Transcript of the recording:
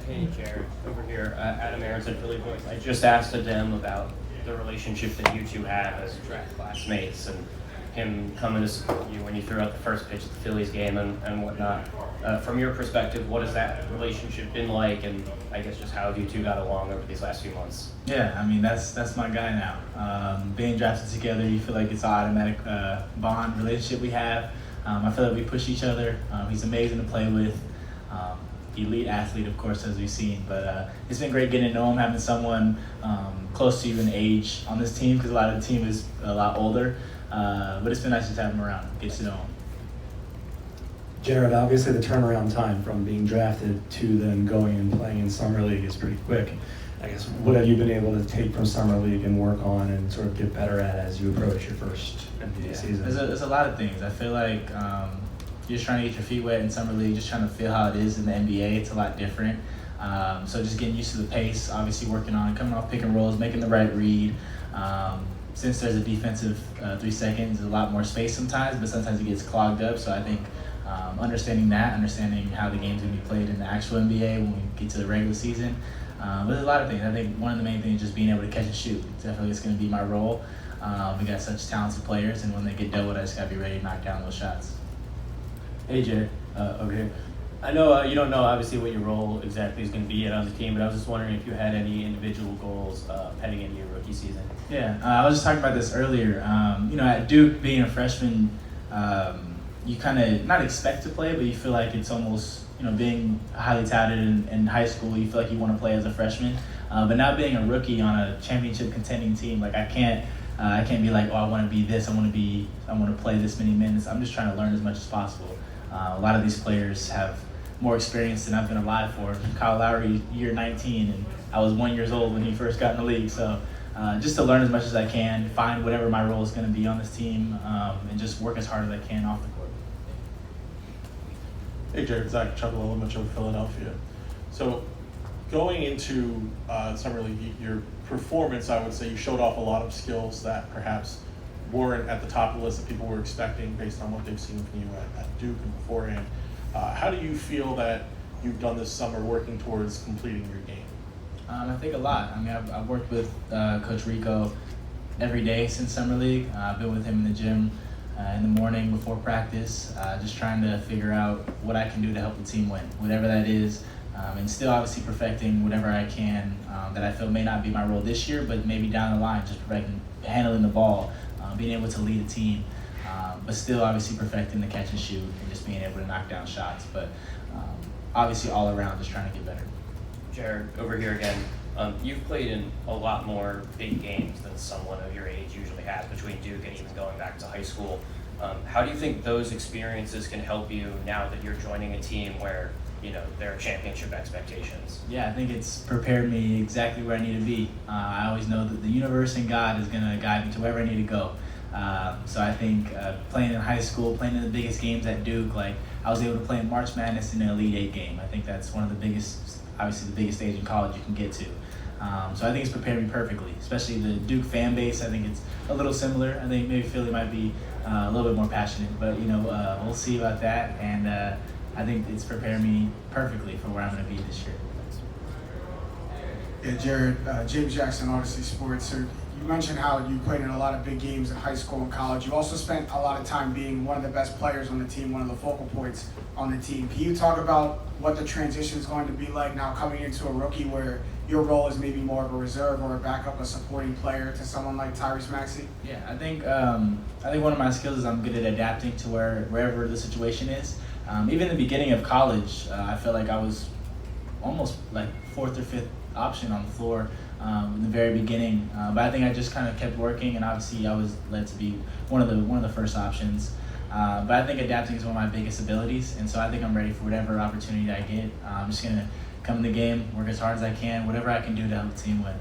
Hey, Jared, over here, Adam Aronson, Philly Voice. I just asked Adem about the relationship that you two have as draft classmates and him coming to support you when you threw out the first pitch at the Phillies game and whatnot. From your perspective, what has that relationship been like, and I guess just how have you two got along over these last few months? Yeah, I mean that's my guy now. Being drafted together, you feel like it's an automatic bond relationship we have. I feel like we push each other. He's amazing to play with. Elite athlete, of course, as we've seen. But it's been great getting to know him, having someone close to you in age on this team, because a lot of the team is a lot older. But it's been nice to have him around, get to know him. Jared, obviously the turnaround time from being drafted to then going and playing in Summer League is pretty quick. I guess, what have you been able to take from Summer League and work on and sort of get better at as you approach your first NBA season? There's a lot of things. I feel like you're just trying to get your feet wet in Summer League, just trying to feel how it is in the NBA. It's a lot different. So just getting used to the pace, obviously working on coming off pick and rolls, making the right read. Since there's a defensive 3 seconds, there's a lot more space sometimes, but sometimes it gets clogged up. So I think understanding how the game's going to be played in the actual NBA when we get to the regular season. But there's a lot of things. I think one of the main things is just being able to catch and shoot. Definitely it's going to be my role. We got such talented players, and when they get doubled, I just got to be ready to knock down those shots. Hey, Jared, over here. I know you don't know obviously what your role exactly is going to be yet on the team, but I was just wondering if you had any individual goals heading into your rookie season. Yeah, I was just talking about this earlier. At Duke, being a freshman, you kind of not expect to play, but you feel like it's almost, being highly touted in high school, you feel like you want to play as a freshman. But now being a rookie on a championship contending team, like I can't be like, I want to be this, I want to play this many minutes. I'm just trying to learn as much as possible. A lot of these players have more experience than I've been alive for. Kyle Lowry, year 19, and I was 1 year old when he first got in the league. So just to learn as much as I can, find whatever my role is going to be on this team, and just work as hard as I can off the court. Hey Jared, Zach Chuckle-Olimich of Philadelphia. So going into Summer League, your performance, I would say you showed off a lot of skills that perhaps weren't at the top of the list that people were expecting based on what they've seen from you at Duke and beforehand. How do you feel that you've done this summer working towards completing your game? I think a lot. I mean, I've worked with Coach Rico every day since Summer League. I've been with him in the gym in the morning before practice, just trying to figure out what I can do to help the team win, whatever that is, and still obviously perfecting whatever I can that I feel may not be my role this year, but maybe down the line, just handling the ball, being able to lead a team, but still obviously perfecting the catch and shoot and just being able to knock down shots. But obviously all around just trying to get better. Jared, over here again. You've played in a lot more big games than someone of your age usually has between Duke and even going back to high school. How do you think those experiences can help you now that you're joining a team where there are championship expectations? Yeah, I think it's prepared me exactly where I need to be. I always know that the universe and God is going to guide me to wherever I need to go. So I think playing in high school, playing in the biggest games at Duke, like I was able to play in March Madness in an Elite Eight game. I think that's one of the biggest, obviously the biggest stage in college you can get to. So I think it's prepared me perfectly, especially the Duke fan base. I think it's a little similar. I think maybe Philly might be a little bit more passionate, but we'll see about that. And I think it's prepared me perfectly for where I'm going to be this year. Yeah, Jared, James Jackson, Odyssey Sports. So you mentioned how you played in a lot of big games in high school and college. You also spent a lot of time being one of the best players on the team, one of the focal points on the team. Can you talk about what the transition is going to be like now coming into a rookie where your role is maybe more of a reserve or a backup, a supporting player to someone like Tyrese Maxey? Yeah, I think one of my skills is I'm good at adapting to wherever the situation is. Even in the beginning of college, I felt like I was almost like fourth or fifth option on the floor in the very beginning. But I think I just kind of kept working, and obviously I was led to be one of the first options. But I think adapting is one of my biggest abilities, and so I think I'm ready for whatever opportunity I get. I'm just gonna come in the game, work as hard as I can, whatever I can do to help the team win.